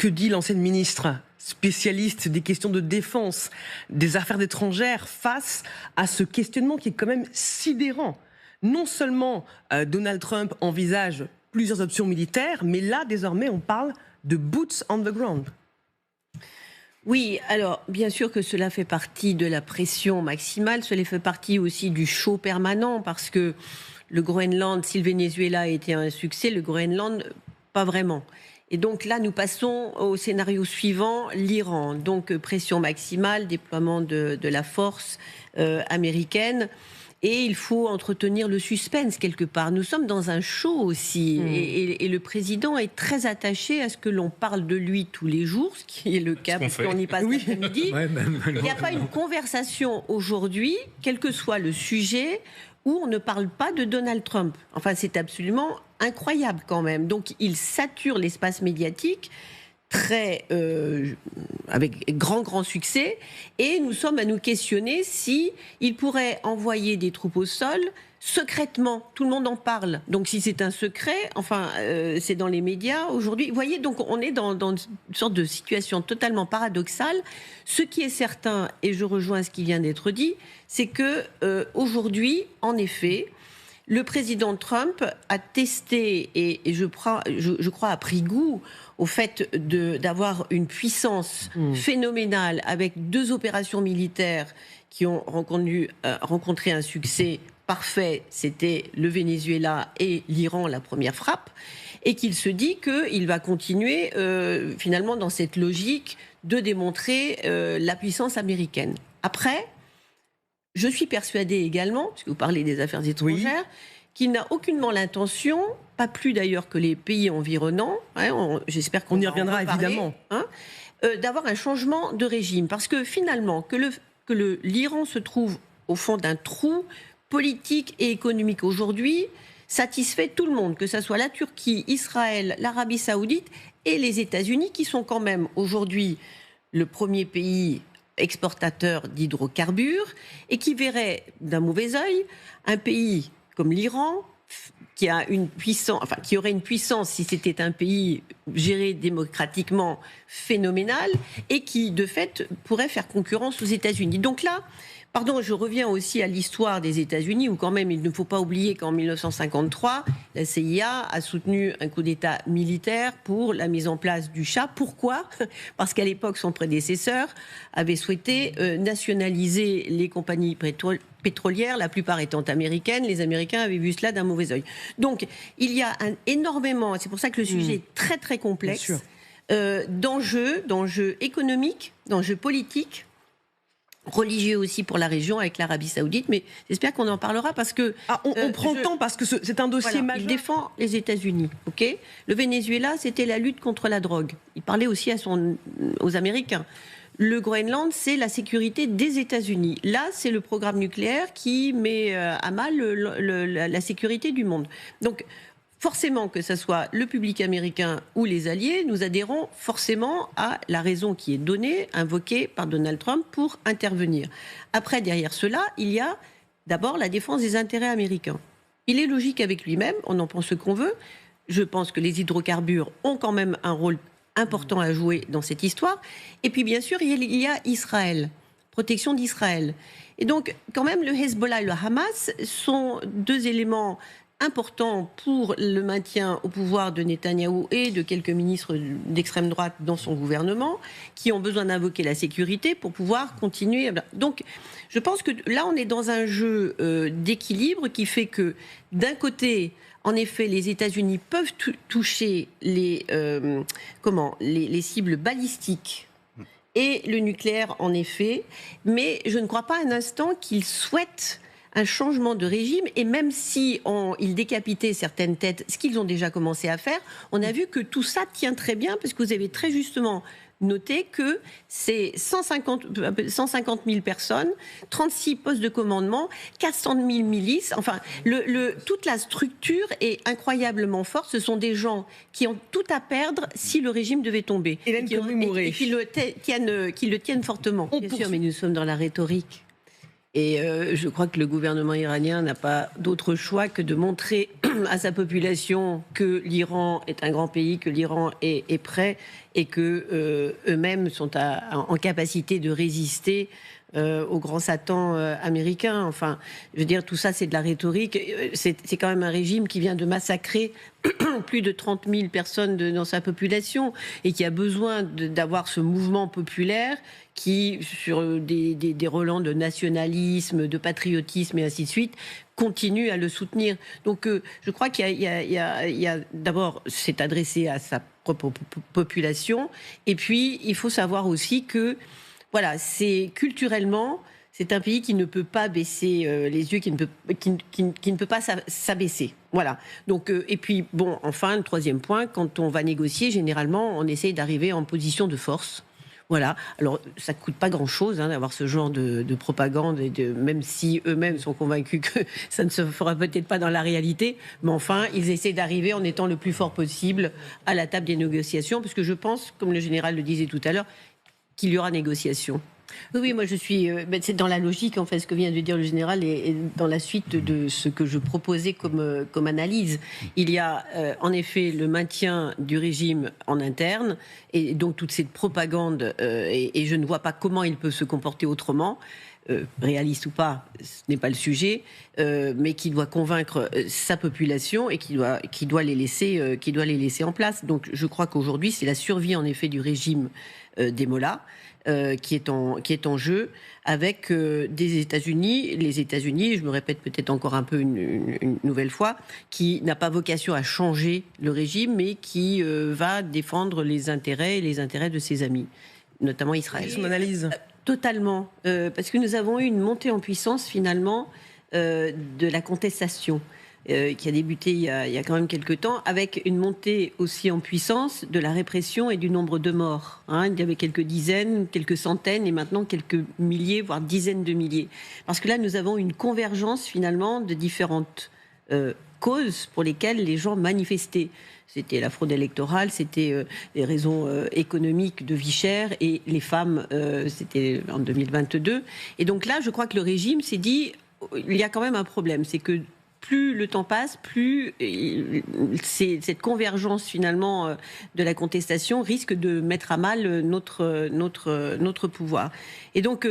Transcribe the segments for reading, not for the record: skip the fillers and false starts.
Que dit l'ancienne ministre spécialiste des questions de défense, des affaires étrangères, face à ce questionnement qui est quand même sidérant? Non seulement Donald Trump envisage plusieurs options militaires, mais là, désormais, on parle de boots on the ground. Oui, alors bien sûr que cela fait partie de la pression maximale, cela fait partie aussi du show permanent, parce que le Groenland, si le Venezuela a été un succès, le Groenland, pas vraiment. Et donc là, nous passons au scénario suivant, l'Iran. Donc pression maximale, déploiement de la force américaine. Et il faut entretenir le suspense quelque part. Nous sommes dans un show aussi. Et le président est très attaché à ce que l'on parle de lui tous les jours, ce qui est le cas, parce qu'on y passe l'après-midi. Il n'y a pas une conversation aujourd'hui, quel que soit le sujet, où on ne parle pas de Donald Trump. Enfin, c'est absolument incroyable quand même. Donc, il sature l'espace médiatique avec grand succès, et nous sommes à nous questionner si il pourrait envoyer des troupes au sol secrètement. Tout le monde en parle. Donc si c'est un secret, c'est dans les médias aujourd'hui. Vous voyez, donc on est dans une sorte de situation totalement paradoxale. Ce qui est certain, et je rejoins ce qui vient d'être dit, c'est que aujourd'hui, en effet, le président Trump a testé et je crois a pris goût au fait d'avoir une puissance phénoménale avec 2 opérations militaires qui ont rencontré un succès parfait. C'était le Venezuela et l'Iran, la première frappe, et qu'il se dit qu'il va continuer finalement dans cette logique de démontrer la puissance américaine. Après, je suis persuadée également, puisque vous parlez des affaires étrangères, qu'il n'a aucunement l'intention, pas plus d'ailleurs que les pays environnants, j'espère qu'on y reviendra évidemment, d'avoir un changement de régime. Parce que finalement, l'Iran se trouve au fond d'un trou politique et économique aujourd'hui, satisfait tout le monde, que ce soit la Turquie, Israël, l'Arabie Saoudite et les États-Unis, qui sont quand même aujourd'hui le premier pays exportateur d'hydrocarbures, et qui verrait d'un mauvais œil un pays comme l'Iran, qui aurait une puissance si c'était un pays géré démocratiquement phénoménal, et qui de fait pourrait faire concurrence aux États-Unis. Donc là, je reviens aussi à l'histoire des États-Unis, où quand même il ne faut pas oublier qu'en 1953, la CIA a soutenu un coup d'État militaire pour la mise en place du Shah. Pourquoi ? Parce qu'à l'époque, son prédécesseur avait souhaité nationaliser les compagnies pétrolières, la plupart étant américaines. Les Américains avaient vu cela d'un mauvais œil. Donc il y a énormément, c'est pour ça que le sujet est très très complexe, d'enjeux économiques, d'enjeux politiques, religieux aussi pour la région avec l'Arabie Saoudite, mais j'espère qu'on en parleur parce que... on prend le temps parce que c'est un dossier majeur. Il défend les États-Unis, ok ? Le Venezuela, c'était la lutte contre la drogue. Il parlait aussi aux Américains. Le Groenland, c'est la sécurité des États-Unis. Là, c'est le programme nucléaire qui met à mal la sécurité du monde. Donc, forcément, que ce soit le public américain ou les alliés, nous adhérons forcément à la raison qui est donnée, invoquée par Donald Trump pour intervenir. Après, derrière cela, il y a d'abord la défense des intérêts américains. Il est logique avec lui-même, on en pense ce qu'on veut. Je pense que les hydrocarbures ont quand même un rôle important à jouer dans cette histoire. Et puis, bien sûr, il y a Israël, protection d'Israël. Et donc, quand même, le Hezbollah et le Hamas sont 2 éléments important pour le maintien au pouvoir de Netanyahou et de quelques ministres d'extrême droite dans son gouvernement, qui ont besoin d'invoquer la sécurité pour pouvoir continuer. Donc, je pense que là, on est dans un jeu d'équilibre qui fait que, d'un côté, en effet, les États-Unis peuvent toucher les cibles balistiques et le nucléaire, en effet, mais je ne crois pas un instant qu'ils souhaitent un changement de régime, et même si ils décapitaient certaines têtes, ce qu'ils ont déjà commencé à faire, on a vu que tout ça tient très bien, parce que vous avez très justement noté que c'est 150 000 personnes, 36 postes de commandement, 400 000 milices, toute la structure est incroyablement forte. Ce sont des gens qui ont tout à perdre si le régime devait tomber. Et qui le tiennent fortement. Bien sûr, mais nous sommes dans la rhétorique. Et je crois que le gouvernement iranien n'a pas d'autre choix que de montrer à sa population que l'Iran est un grand pays, que l'Iran est prêt et que eux-mêmes sont en capacité de résister au grand Satan américain. Enfin, je veux dire, tout ça, c'est de la rhétorique. C'est quand même un régime qui vient de massacrer plus de 30 000 personnes dans sa population et qui a besoin d'avoir ce mouvement populaire qui, sur des relents de nationalisme, de patriotisme et ainsi de suite, continue à le soutenir. Donc je crois qu'il y a d'abord, c'est adressé à sa propre population, et puis il faut savoir aussi que voilà, c'est culturellement, c'est un pays qui ne peut pas baisser les yeux, qui ne peut pas s'abaisser. Voilà. Donc, et puis, bon, enfin, le troisième point, quand on va négocier, généralement, on essaye d'arriver en position de force. Voilà. Alors, ça ne coûte pas grand-chose d'avoir ce genre de propagande, même si eux-mêmes sont convaincus que ça ne se fera peut-être pas dans la réalité. Mais enfin, ils essaient d'arriver en étant le plus fort possible à la table des négociations, parce que je pense, comme le général le disait tout à l'heure, qu'il y aura négociation. Oui, moi je suis. C'est dans la logique, en fait, ce que vient de dire le général, et dans la suite de ce que je proposais comme analyse. Il y a en effet le maintien du régime en interne, et donc toute cette propagande, et je ne vois pas comment il peut se comporter autrement. Réaliste ou pas, ce n'est pas le sujet, mais qui doit convaincre sa population et qui doit les laisser en place. Donc je crois qu'aujourd'hui, c'est la survie en effet du régime des mollahs qui est en jeu, avec des États-Unis. Les États-Unis, je me répète peut-être encore un peu une nouvelle fois, qui n'a pas vocation à changer le régime, mais qui va défendre les intérêts de ses amis, notamment Israël. Son analyse. Totalement, parce que nous avons eu une montée en puissance finalement de la contestation qui a débuté il y a quand même quelques temps, avec une montée aussi en puissance de la répression et du nombre de morts. Il y avait quelques dizaines, quelques centaines et maintenant quelques milliers, voire dizaines de milliers. Parce que là, nous avons une convergence finalement de différentes causes pour lesquelles les gens manifestaient. C'était la fraude électorale, c'était les raisons économiques de vie chère, et les femmes, c'était en 2022. Et donc là, je crois que le régime s'est dit, il y a quand même un problème, c'est que plus le temps passe, plus cette convergence finalement de la contestation risque de mettre à mal notre pouvoir. Et donc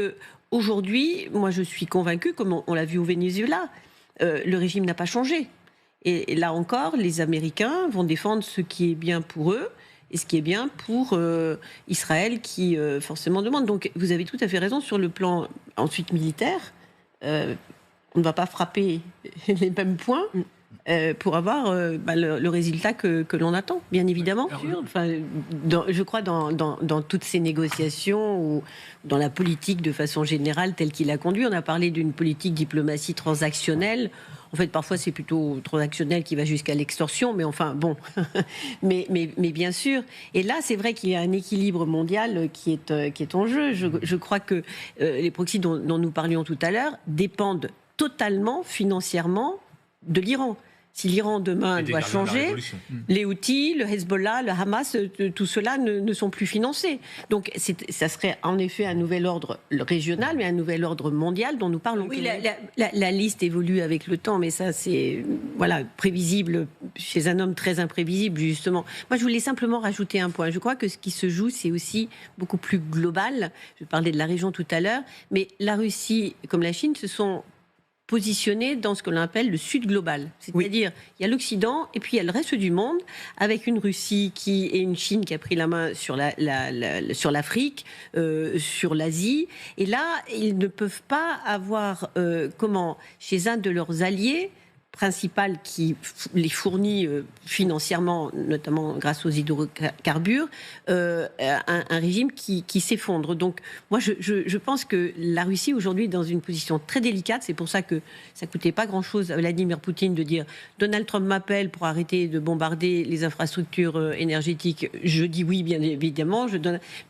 aujourd'hui, moi je suis convaincue, comme on l'a vu au Venezuela, le régime n'a pas changé. Et là encore, les Américains vont défendre ce qui est bien pour eux et ce qui est bien pour Israël, qui forcément demande. Donc vous avez tout à fait raison sur le plan ensuite militaire. On ne va pas frapper les mêmes points pour avoir le résultat que l'on attend, bien évidemment. Enfin, je crois dans toutes ces négociations, ou dans la politique de façon générale telle qu'il a conduit, on a parlé d'une politique diplomatie transactionnelle. En fait, parfois, c'est plutôt transactionnel qui va jusqu'à l'extorsion, mais enfin, bon. mais bien sûr. Et là, c'est vrai qu'il y a un équilibre mondial qui est en jeu. Je crois que les proxys dont nous parlions tout à l'heure dépendent totalement, financièrement, de l'Iran. Si l'Iran demain doit changer, les Houthis, le Hezbollah, le Hamas, tout cela ne sont plus financés. Donc ça serait en effet un nouvel ordre régional, mais un nouvel ordre mondial dont nous parlons. Oui, la liste évolue avec le temps, mais ça c'est prévisible chez un homme très imprévisible, justement. Moi, je voulais simplement rajouter un point. Je crois que ce qui se joue, c'est aussi beaucoup plus global. Je parlais de la région tout à l'heure, mais la Russie, comme la Chine, se sont positionnés dans ce que l'on appelle le Sud global. C'est-à-dire, il y a l'Occident et puis il y a le reste du monde, avec une Russie et une Chine qui a pris la main sur l'Afrique, sur l'Asie. Et là, ils ne peuvent pas avoir, chez un de leurs alliés principal qui les fournit financièrement, notamment grâce aux hydrocarbures, un régime qui s'effondre. Donc moi je pense que la Russie aujourd'hui est dans une position très délicate. C'est pour ça que ça coûtait pas grand-chose à Vladimir Poutine de dire Donald Trump m'appelle pour arrêter de bombarder les infrastructures énergétiques. Je dis oui, bien évidemment,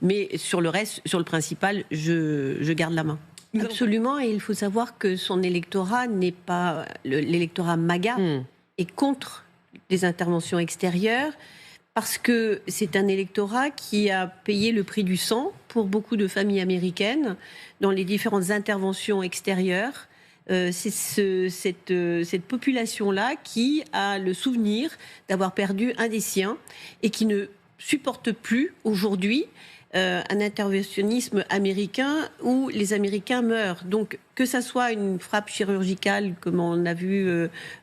mais sur le reste, sur le principal, je garde la main. Absolument, et il faut savoir que son électorat n'est pas l'électorat MAGA, est contre les interventions extérieures, parce que c'est un électorat qui a payé le prix du sang pour beaucoup de familles américaines dans les différentes interventions extérieures. Cette population-là qui a le souvenir d'avoir perdu un des siens et qui ne supporte plus aujourd'hui un interventionnisme américain où les Américains meurent. Donc, que ça soit une frappe chirurgicale, comme on a vu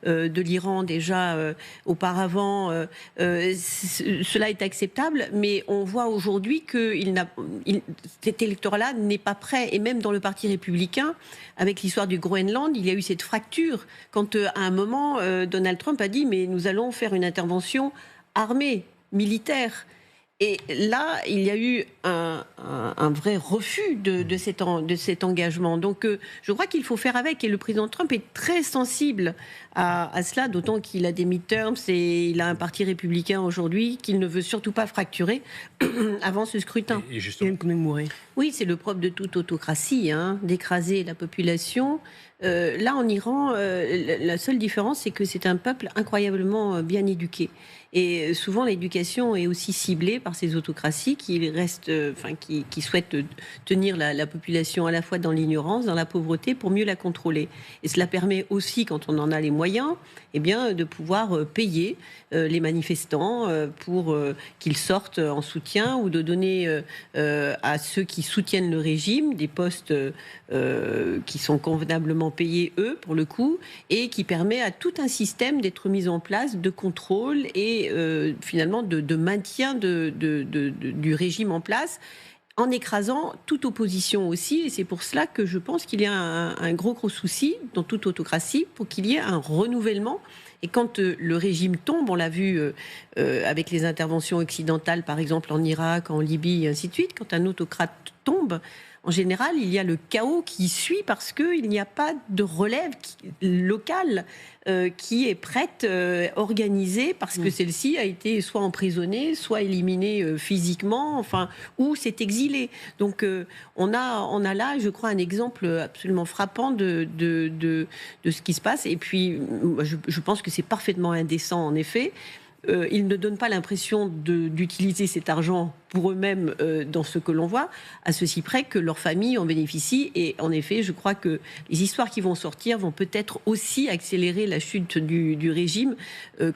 de l'Iran déjà auparavant, cela est acceptable, mais on voit aujourd'hui que cet électorat-là n'est pas prêt. Et même dans le Parti républicain, avec l'histoire du Groenland, il y a eu cette fracture quand, à un moment, Donald Trump a dit « mais nous allons faire une intervention armée, militaire ». Et là, il y a eu un vrai refus de cet engagement. Donc, je crois qu'il faut faire avec. Et le président Trump est très sensible à cela, d'autant qu'il a des midterms et il a un parti républicain aujourd'hui qu'il ne veut surtout pas fracturer avant ce scrutin. Et justement, oui, c'est le propre de toute autocratie, d'écraser la population. Là, en Iran, la seule différence, c'est que c'est un peuple incroyablement bien éduqué. Et souvent, l'éducation est aussi ciblée par ces autocraties qui souhaitent tenir la population à la fois dans l'ignorance, dans la pauvreté, pour mieux la contrôler. Et cela permet aussi, quand on en a les moyens, de pouvoir payer les manifestants pour qu'ils sortent en soutien, ou de donner à ceux qui soutiennent le régime des postes qui sont convenablement payés, eux, pour le coup, et qui permet à tout un système d'être mis en place de contrôle et finalement de maintien du régime en place, en écrasant toute opposition aussi. Et c'est pour cela que je pense qu'il y a un gros souci dans toute autocratie pour qu'il y ait un renouvellement. Et quand le régime tombe, on l'a vu avec les interventions occidentales, par exemple en Irak, en Libye et ainsi de suite, quand un autocrate tombe, en général, il y a le chaos qui suit parce qu'il n'y a pas de relève locale qui est prête, organisée, parce que celle-ci a été soit emprisonnée, soit éliminée physiquement, ou s'est exilée. Donc on a là, je crois, un exemple absolument frappant de ce qui se passe. Et puis, je pense que c'est parfaitement indécent, en effet. Ils ne donnent pas l'impression d'utiliser cet argent pour eux-mêmes dans ce que l'on voit, à ceci près que leur famille en bénéficie. Et en effet, je crois que les histoires qui vont sortir vont peut-être aussi accélérer la chute du régime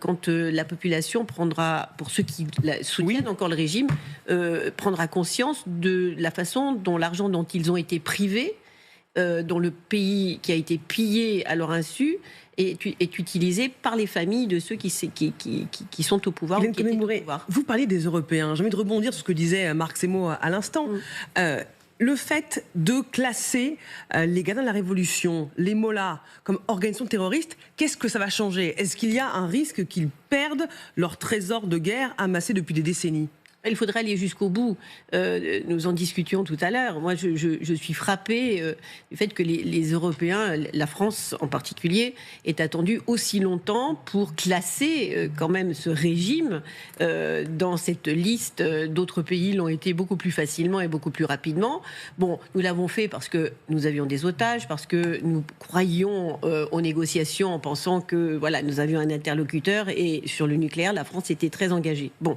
quand la population prendra, pour ceux qui soutiennent encore le régime, prendra conscience de la façon dont l'argent dont ils ont été privés, dont le pays qui a été pillé à leur insu, est utilisé par les familles de ceux qui sont au pouvoir. Ou qui étaient au pouvoir. Vous parlez des Européens. J'ai envie de rebondir sur ce que disait Marc Semo à l'instant. Le fait de classer les gardiens de la Révolution, les mollahs, comme organisation terroriste, qu'est-ce que ça va changer? Est-ce qu'il y a un risque qu'ils perdent leur trésor de guerre amassé depuis des décennies? Il faudrait aller jusqu'au bout. Nous en discutions tout à l'heure. Moi, je suis frappée du fait que les Européens, la France en particulier, aient attendu aussi longtemps pour classer quand même ce régime dans cette liste. D'autres pays l'ont été beaucoup plus facilement et beaucoup plus rapidement. Bon, nous l'avons fait parce que nous avions des otages, parce que nous croyions aux négociations en pensant que nous avions un interlocuteur, et sur le nucléaire, la France était très engagée. Bon.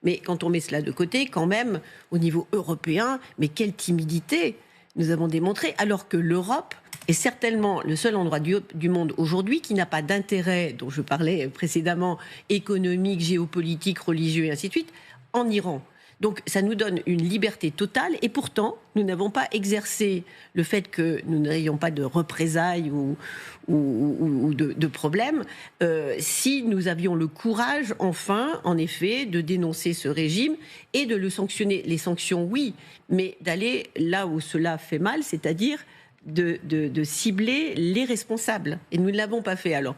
Mais quand on met cela de côté, quand même, au niveau européen, mais quelle timidité nous avons démontré, alors que l'Europe est certainement le seul endroit du monde aujourd'hui qui n'a pas d'intérêt, dont je parlais précédemment, économique, géopolitique, religieux et ainsi de suite, en Iran. Donc ça nous donne une liberté totale, et pourtant nous n'avons pas exercé le fait que nous n'ayons pas de représailles ou de problèmes si nous avions le courage, enfin, en effet, de dénoncer ce régime et de le sanctionner. Les sanctions, oui, mais d'aller là où cela fait mal, c'est-à-dire de cibler les responsables. Et nous ne l'avons pas fait. Alors,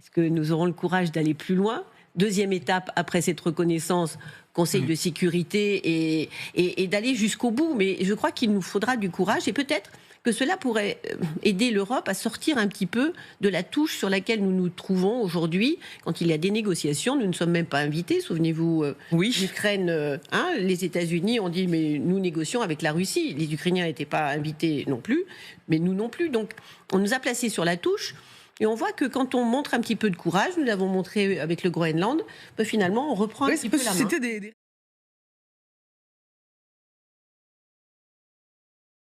est-ce que nous aurons le courage d'aller plus loin? Deuxième étape, après cette reconnaissance, Conseil de sécurité, et d'aller jusqu'au bout. Mais je crois qu'il nous faudra du courage, et peut-être que cela pourrait aider l'Europe à sortir un petit peu de la touche sur laquelle nous nous trouvons aujourd'hui. Quand il y a des négociations, nous ne sommes même pas invités. Souvenez-vous, l'Ukraine, les États-Unis ont dit mais nous négocions avec la Russie. Les Ukrainiens n'étaient pas invités non plus, mais nous non plus. Donc on nous a placés sur la touche. Et on voit que quand on montre un petit peu de courage, nous l'avons montré avec le Groenland, finalement, on reprend un petit peu la main.